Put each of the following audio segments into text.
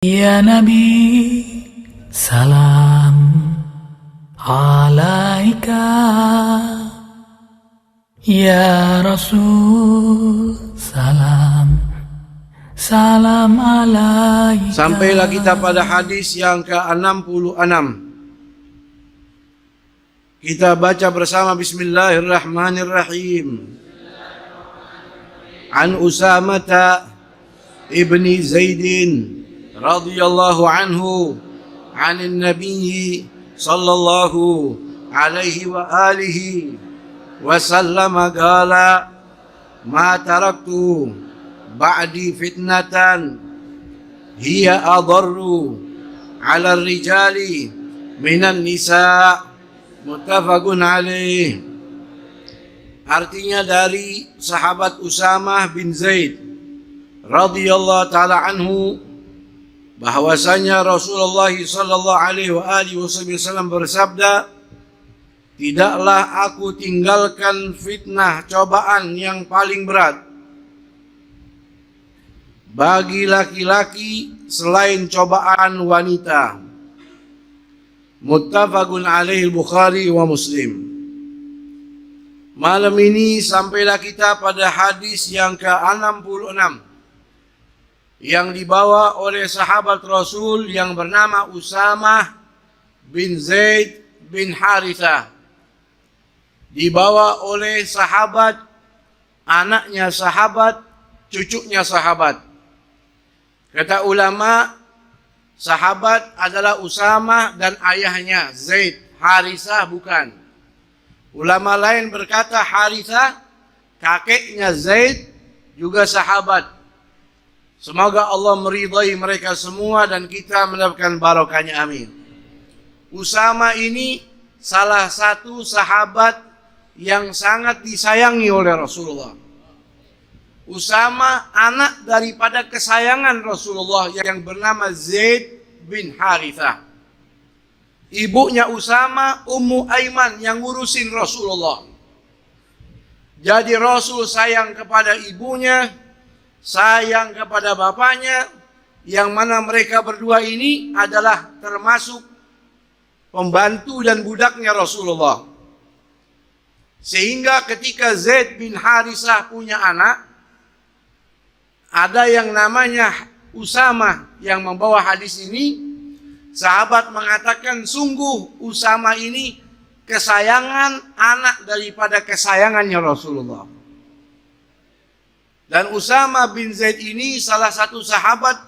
Ya Nabi, salam alaika. Ya Rasul, salam alaika. Sampailah kita pada hadis yang ke-66. Kita baca bersama Bismillahirrahmanirrahim. An Usamata ibni Zaidin radhiyallahu anhu anin Nabi sallallahu alaihi wa alihi wasallam qala ma taraktu ba'di fitnatan hiya adarru 'ala ar-rijali minan nisa, muttafaqun alaih. Artinya dari sahabat Usamah bin Zaid radhiyallahu taala anhu bahwasanya Rasulullah sallallahu alaihi wasallam bersabda, tidaklah aku tinggalkan fitnah cobaan yang paling berat bagi laki-laki selain cobaan wanita. Muttafaqun alaihi Bukhari wa Muslim. Malam ini sampailah kita pada hadis yang ke-66 yang dibawa oleh sahabat Rasul yang bernama Usamah bin Zaid bin Harithah. Dibawa oleh sahabat, anaknya sahabat, cucunya sahabat. Kata ulama, sahabat adalah Usamah dan ayahnya Zaid. Harithah bukan. Ulama lain berkata Harithah, kakeknya Zaid juga sahabat. Semoga Allah meridai mereka semua dan kita mendapatkan barokahnya, amin. Usama ini salah satu sahabat yang sangat disayangi oleh Rasulullah. Usama anak daripada kesayangan Rasulullah yang bernama Zaid bin Harithah. Ibunya Usama, Ummu Aiman, yang ngurusin Rasulullah. Jadi Rasul sayang kepada ibunya, sayang kepada bapaknya, yang mana mereka berdua ini adalah termasuk pembantu dan budaknya Rasulullah. Sehingga ketika Zaid bin Harithah punya anak, ada yang namanya Usamah yang membawa hadis ini. Sahabat mengatakan sungguh Usamah ini kesayangan anak daripada kesayangannya Rasulullah. Dan Usamah bin Zaid ini salah satu sahabat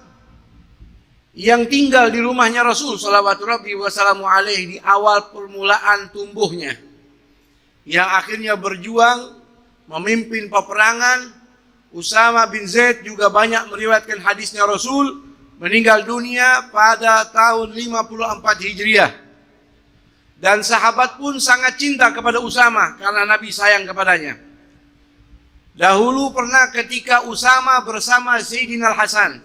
yang tinggal di rumahnya Rasul sallallahu alaihi wasallam di awal permulaan tumbuhnya, yang akhirnya berjuang memimpin peperangan. Usamah bin Zaid juga banyak meriwayatkan hadisnya Rasul, meninggal dunia pada tahun 54 Hijriah. Dan sahabat pun sangat cinta kepada Usamah karena Nabi sayang kepadanya. Dahulu pernah ketika Usamah bersama Sayyidina Al-Hasan,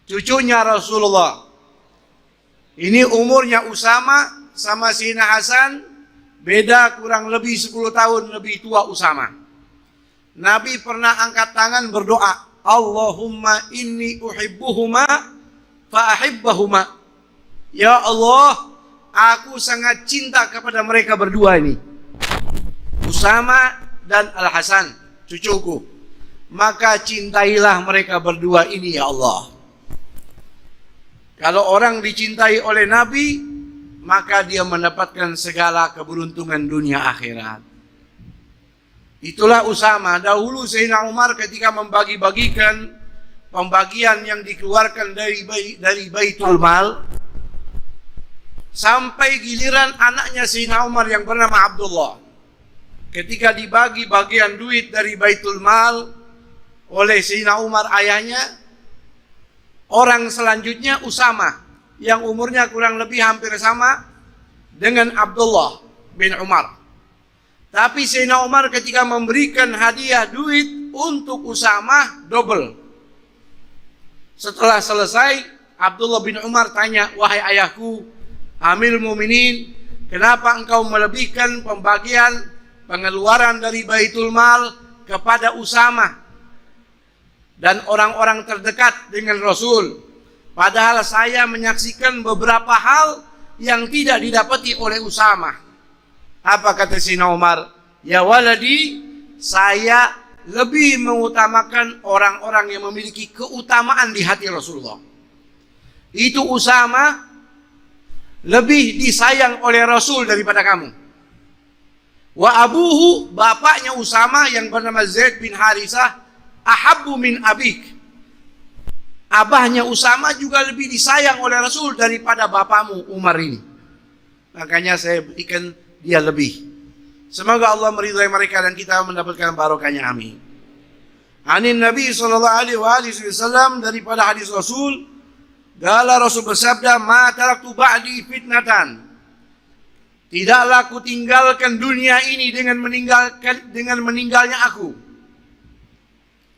cucunya Rasulullah. Ini umurnya Usamah sama Sayyidina Hasan beda kurang lebih 10 tahun lebih tua Usamah. Nabi pernah angkat tangan berdoa, Allahumma inni uhibbuhuma fa'ahibbahuma. Ya Allah, aku sangat cinta kepada mereka berdua ini, Usamah dan Al-Hasan, cucuku. Maka cintailah mereka berdua ini ya Allah. Kalau orang dicintai oleh Nabi, maka dia mendapatkan segala keberuntungan dunia akhirat. Itulah Usamah. Dahulu Sayyidina Umar ketika membagi-bagikan pembagian yang dikeluarkan dari Baitul Mal, sampai giliran anaknya Sayyidina Umar yang bernama Abdullah. Ketika dibagi bagian duit dari Baitul Mal oleh Sayyidina Umar ayahnya, orang selanjutnya Usamah yang umurnya kurang lebih hampir sama dengan Abdullah bin Umar. Tapi Sayyidina Umar ketika memberikan hadiah duit untuk Usamah double. Setelah selesai, Abdullah bin Umar tanya, wahai ayahku, Amirul Mukminin, kenapa engkau melebihkan pembagian pengeluaran dari Baitul Mal kepada Usamah dan orang-orang terdekat dengan Rasul? Padahal saya menyaksikan beberapa hal yang tidak didapati oleh Usama. Apa kata Sayyidina Umar? Ya waladi, saya lebih mengutamakan orang-orang yang memiliki keutamaan di hati Rasulullah. Itu Usama lebih disayang oleh Rasul daripada kamu. Wa abuhu, bapaknya Usama yang bernama Zaid bin Harithah, ahabbu min abik. Abahnya Usama juga lebih disayang oleh Rasul daripada bapakmu Umar ini. Makanya saya berikan dia lebih. Semoga Allah meridhai mereka dan kita mendapatkan barokahnya, amin. Anin Nabi sallallahu alaihi wasallam, daripada hadis Rasul, qala Rasul bersabda, ma taraktu ba'di fitnatan. Tidaklah aku tinggalkan dunia ini dengan meninggalnya aku.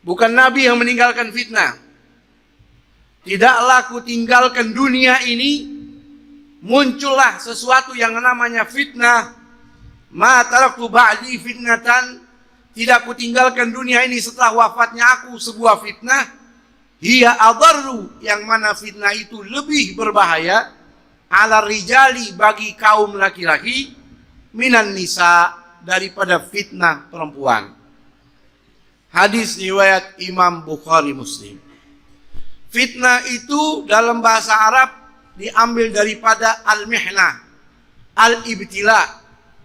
Bukan Nabi yang meninggalkan fitnah. Tidaklah aku tinggalkan dunia ini, muncullah sesuatu yang namanya fitnah. Ma taraktu ba'di fitnatan, tidak aku tinggalkan dunia ini setelah wafatnya aku sebuah fitnah. Hiya adarru, yang mana fitnah itu lebih berbahaya, ala rijali, bagi kaum laki-laki, minan nisa, daripada fitnah perempuan. Hadis riwayat Imam Bukhari Muslim. Fitnah itu dalam bahasa Arab diambil daripada al-mihnah, al-ibtila,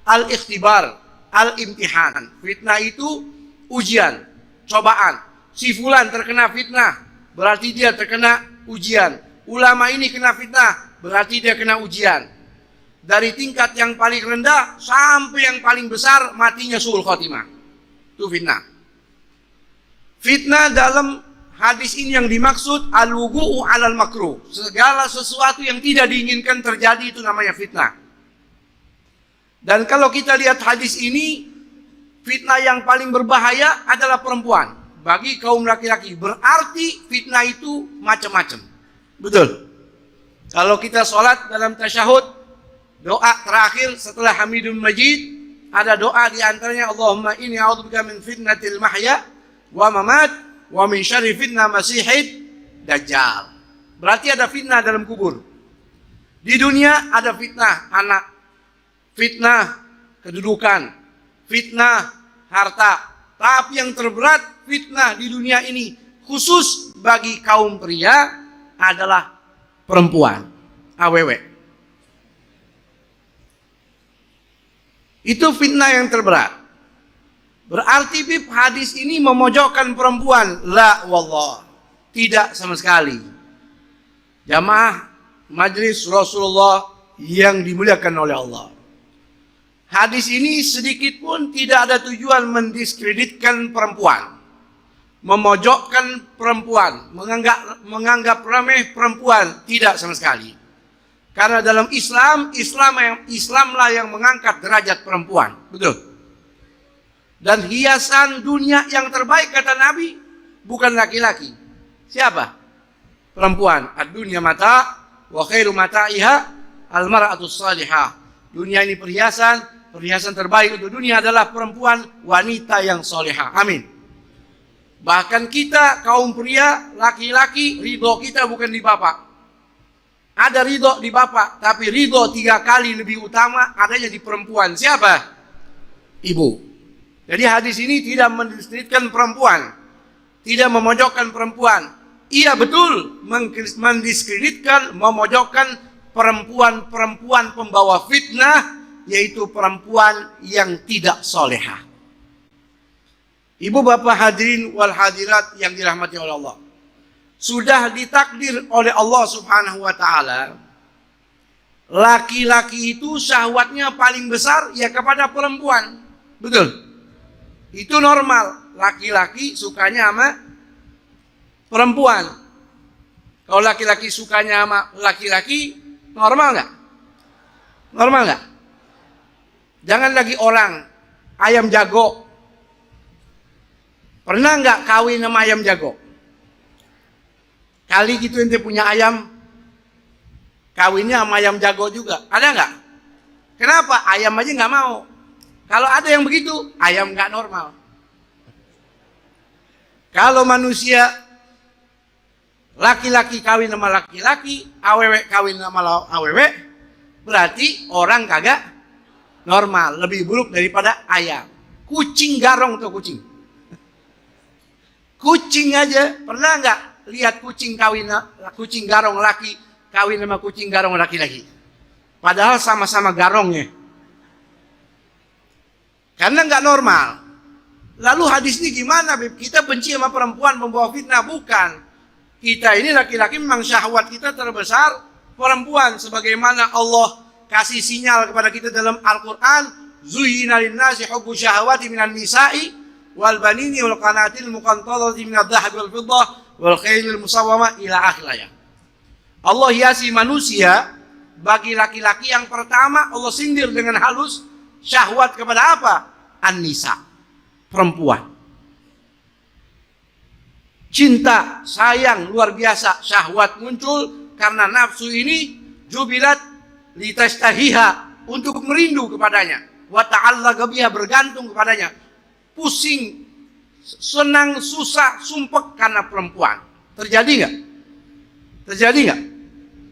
al-ikhtibar, al-imtihan. Fitnah itu ujian, cobaan. Si fulan terkena fitnah, berarti dia terkena ujian. Ulama ini kena fitnah, berarti dia kena ujian. Dari tingkat yang paling rendah sampai yang paling besar, matinya suul khotimah. Itu fitnah. Fitnah dalam hadis ini yang dimaksud al-wugu'u 'alal makruh. Segala sesuatu yang tidak diinginkan terjadi itu namanya fitnah. Dan kalau kita lihat hadis ini, fitnah yang paling berbahaya adalah perempuan bagi kaum laki-laki. Berarti fitnah itu macam-macam. Betul. Kalau kita sholat dalam tasyahud, doa terakhir setelah Hamidun Majid, ada doa di antaranya, Allahumma inni a'udzubika min fitnatil mahya wa mamat wa min syarri fitnah masihid dajjal. Berarti ada fitnah dalam kubur. Di dunia ada fitnah anak, fitnah kedudukan, fitnah harta. Tapi yang terberat fitnah di dunia ini, khusus bagi kaum pria, adalah perempuan, awewe. Itu fitnah yang terberat. Berarti hadis ini memojokkan perempuan. La wallah, tidak sama sekali. Jamaah Majelis Rasulullah yang dimuliakan oleh Allah, hadis ini sedikit pun tidak ada tujuan mendiskreditkan perempuan, memojokkan perempuan, menganggap remeh perempuan, tidak sama sekali. Karena dalam Islamlah yang mengangkat derajat perempuan, betul. Dan hiasan dunia yang terbaik kata Nabi bukan laki-laki. Siapa? Perempuan. Ad-dunya mata wa khairu mata'iha al-mar'atus salihah. Dunia ini perhiasan terbaik untuk dunia adalah perempuan, wanita yang solehah. Amin. Bahkan kita kaum pria, laki-laki, ridho kita bukan di bapak. Ada ridho di bapak, tapi ridho 3 kali lebih utama adanya di perempuan. Siapa? Ibu. Jadi hadis ini tidak mendiskreditkan perempuan, tidak memojokkan perempuan. Iya betul, mendiskreditkan, memojokkan perempuan-perempuan pembawa fitnah, yaitu perempuan yang tidak solehah. Ibu bapak hadirin wal hadirat yang dirahmati oleh Allah, sudah ditakdir oleh Allah subhanahu wa ta'ala, laki-laki itu syahwatnya paling besar ya kepada perempuan. Betul. Itu normal, laki-laki sukanya sama perempuan. Kalau laki-laki sukanya sama laki-laki, normal nggak? Normal nggak? Jangan lagi orang, ayam jago. Pernah nggak kawin sama ayam jago? Kali gitu ente punya ayam, kawinnya sama ayam jago juga. Ada nggak? Kenapa? Ayam aja nggak mau. Kalau ada yang begitu, ayam nggak normal. Kalau manusia laki-laki kawin sama laki-laki, awewe kawin sama awewe, berarti orang kagak normal, lebih buruk daripada ayam. Kucing garong tuh kucing. Kucing aja, pernah nggak lihat kucing garong laki kawin sama kucing garong laki-laki? Padahal sama-sama garongnya. Karena nggak normal. Lalu hadis ini gimana, Beb? Kita benci sama perempuan membawa fitnah? Bukan. Kita ini laki-laki memang syahwat kita terbesar perempuan. Sebagaimana Allah kasih sinyal kepada kita dalam Al-Quran. Zuyyina linnasi hubbu syahwati minan nisa'i wal banini wal qanatil muqantarati minadh dhahabi wal fiddah wal khailil musawwamah ila akhir ayat. Allah hiasi manusia bagi laki-laki yang pertama Allah sindir dengan halus syahwat kepada apa? An-nisa, perempuan. Cinta, sayang luar biasa, syahwat muncul karena nafsu ini jubilat litastahiha, untuk merindu kepadanya, wa ta'allaqa biha, bergantung kepadanya, pusing, senang, susah, sumpek karena perempuan. Terjadi nggak? Terjadi nggak?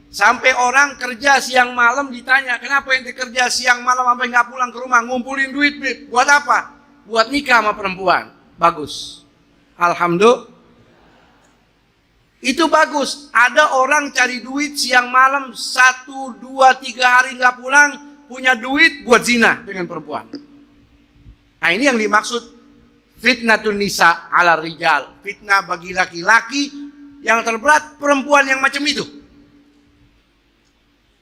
Sampai orang kerja siang malam ditanya, kenapa ente kerja siang malam sampai nggak pulang ke rumah? Ngumpulin duit, buat apa? Buat nikah sama perempuan. Bagus, alhamdulillah. Itu bagus. Ada orang cari duit siang malam 1, 2, 3 hari nggak pulang, punya duit buat zina dengan perempuan. Nah ini yang dimaksud fitnatun nisa ala rijal. Fitnah bagi laki-laki yang terberat perempuan yang macam itu.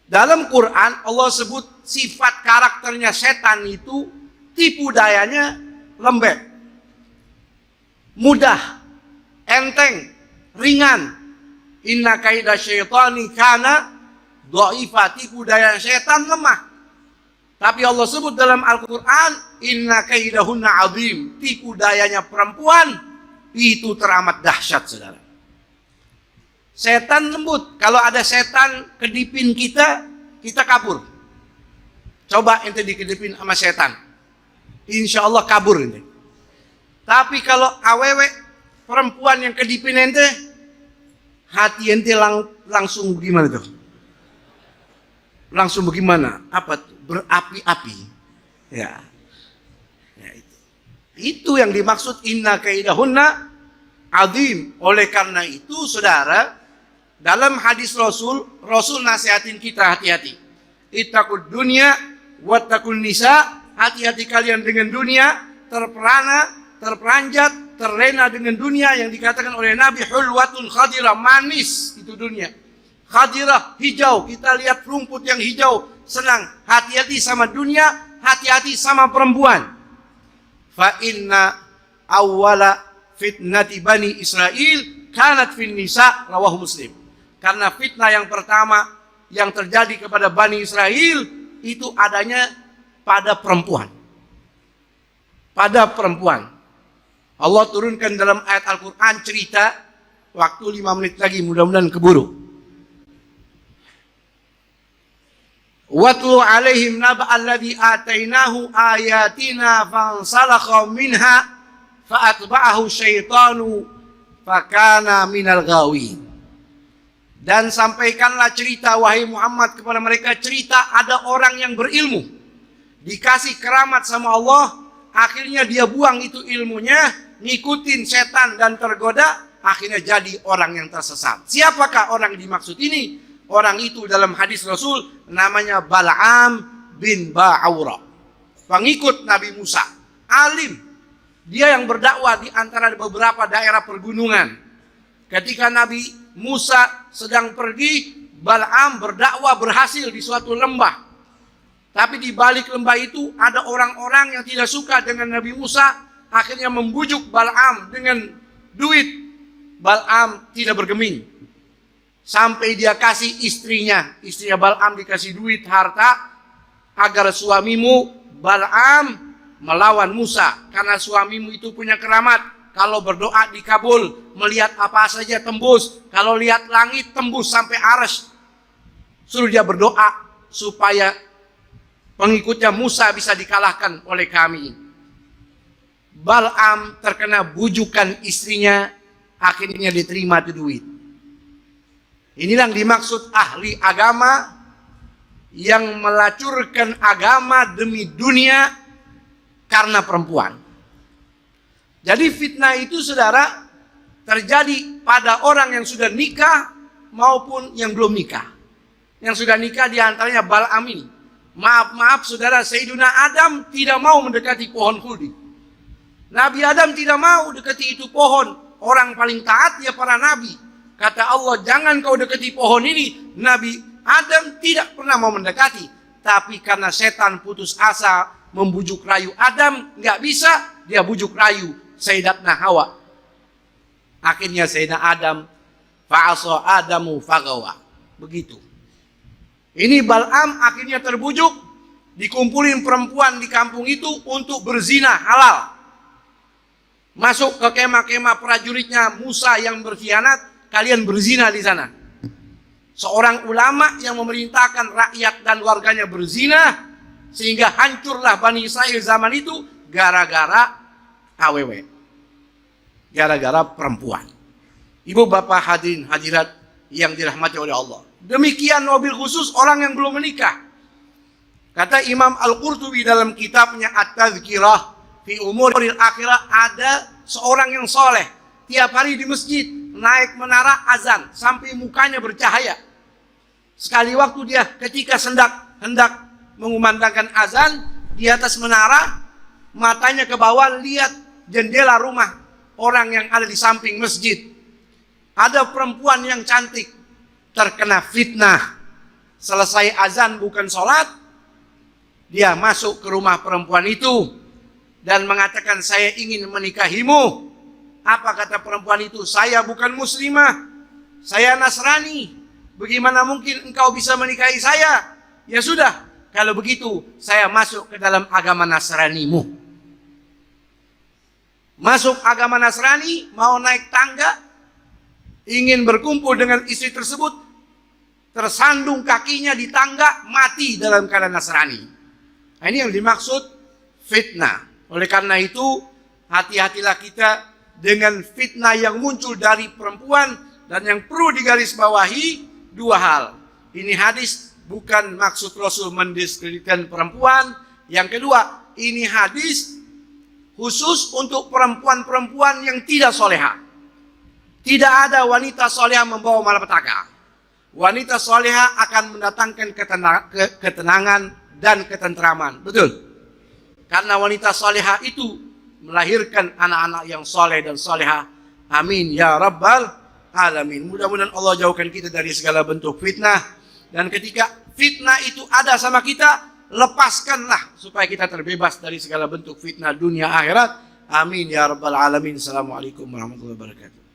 Dalam Quran Allah sebut sifat karakternya setan itu tipu dayanya lembek, mudah, enteng, ringan. Inna kaida syaitani kana dha'ifa, tipu daya setan lemah. Tapi Allah sebut dalam Al-Quran, inna kaidahunna azim, tipu dayanya perempuan itu teramat dahsyat, saudara. Setan lembut. Kalau ada setan kedipin kita, kita kabur. Coba ente dikedipin sama setan, insya Allah kabur ente. Tapi kalau awewe perempuan yang kedipin ente, hati ente langsung gimana tuh? Langsung bagaimana? Apa tuh? Berapi-api. Ya. Ya itu. Itu yang dimaksud inna kaidahunna azim. Oleh karena itu, saudara, dalam hadis Rasul nasihatin kita hati-hati. Ittaqud dunya wattaqun nisa. Hati-hati kalian dengan dunia, terperana, terperanjat, terlena dengan dunia yang dikatakan oleh Nabi hulwatun khadirah, manis itu dunia. Khadirah, hijau, kita lihat rumput yang hijau, senang. Hati-hati sama dunia, hati-hati sama perempuan. Fa inna awwala fitnati bani Israel kanat fin nisa, rawahu Muslim. Karena fitnah yang pertama yang terjadi kepada Bani Israel itu adanya pada perempuan. Pada perempuan. Allah turunkan dalam ayat Al-Quran cerita, waktu 5 menit lagi mudah-mudahan keburu. Watlu alaihim naba alladhi atainahu ayatina fansalakha minha fa'atba'ahu syaitanu fakana minal ghawin. Dan sampaikanlah cerita wahai Muhammad kepada mereka, cerita ada orang yang berilmu, dikasih keramat sama Allah, akhirnya dia buang itu ilmunya, ngikutin setan dan tergoda, akhirnya jadi orang yang tersesat. Siapakah orang yang dimaksud ini? Orang itu dalam hadis Rasul namanya Bal'am bin Ba'ura, pengikut Nabi Musa, alim. Dia yang berdakwah di antara beberapa daerah pergunungan. Ketika Nabi Musa sedang pergi, Bal'am berdakwah berhasil di suatu lembah. Tapi di balik lembah itu ada orang-orang yang tidak suka dengan Nabi Musa, akhirnya membujuk Bal'am dengan duit. Bal'am tidak bergeming. Sampai dia kasih istrinya Bal'am dikasih duit, harta, agar suamimu Bal'am melawan Musa. Karena suamimu itu punya keramat, kalau berdoa dikabul, melihat apa saja tembus, kalau lihat langit tembus sampai arsy. Suruh dia berdoa supaya pengikutnya Musa bisa dikalahkan oleh kami. Bal'am terkena bujukan istrinya, akhirnya diterima itu duit. Inilah yang dimaksud ahli agama yang melacurkan agama demi dunia karena perempuan. Jadi fitnah itu saudara terjadi pada orang yang sudah nikah maupun yang belum nikah. Yang sudah nikah diantaranya Bal'am ini. Maaf saudara, Sayyiduna Adam tidak mau mendekati pohon khuldi. Nabi Adam tidak mau dekati itu pohon. Orang paling taat ya para nabi. Kata Allah, jangan kau dekati pohon ini. Nabi Adam tidak pernah mau mendekati. Tapi karena setan putus asa membujuk rayu Adam, nggak bisa, dia bujuk rayu Sayyidatna Hawa. Akhirnya Sayyidina Adam, fa'asa Adamu fagawa. Begitu. Ini Bal'am akhirnya terbujuk, dikumpulin perempuan di kampung itu untuk berzina halal. Masuk ke kemah-kemah prajuritnya Musa yang berkhianat, kalian berzina di sana. Seorang ulama yang memerintahkan rakyat dan warganya berzina, sehingga hancurlah Bani Israil zaman itu gara-gara AWW. Gara-gara perempuan. Ibu bapak hadirin hadirat yang dirahmati oleh Allah. Demikian mobil khusus orang yang belum menikah. Kata Imam Al-Qurtubi dalam kitabnya At-Tadhkirah fi Umuril Akhirah, ada seorang yang soleh. Tiap hari di masjid naik menara azan sampai mukanya bercahaya. Sekali waktu dia ketika hendak mengumandangkan azan di atas menara, matanya ke bawah lihat jendela rumah orang yang ada di samping masjid. Ada perempuan yang cantik, terkena fitnah. Selesai azan bukan sholat, dia masuk ke rumah perempuan itu dan mengatakan, saya ingin menikahimu. Apa kata perempuan itu? Saya bukan muslimah, saya Nasrani. Bagaimana mungkin engkau bisa menikahi saya? Ya sudah, kalau begitu saya masuk ke dalam agama Nasranimu. Masuk agama Nasrani, mau naik tangga, ingin berkumpul dengan istri tersebut, tersandung kakinya di tangga, mati dalam keadaan Nasrani. Nah, ini yang dimaksud fitnah. Oleh karena itu, hati-hatilah kita dengan fitnah yang muncul dari perempuan. Dan yang perlu digarisbawahi dua hal. Ini hadis bukan maksud Rasul mendiskreditkan perempuan. Yang kedua, ini hadis khusus untuk perempuan-perempuan yang tidak soleha. Tidak ada wanita soleha membawa malapetaka. Wanita soleha akan mendatangkan ketenangan dan ketentraman. Betul. Karena wanita soleha itu melahirkan anak-anak yang soleh dan soleha. Amin ya rabbal alamin. Mudah-mudahan Allah jauhkan kita dari segala bentuk fitnah. Dan ketika fitnah itu ada sama kita, lepaskanlah supaya kita terbebas dari segala bentuk fitnah dunia akhirat. Amin ya rabbal alamin. Assalamualaikum warahmatullahi wabarakatuh.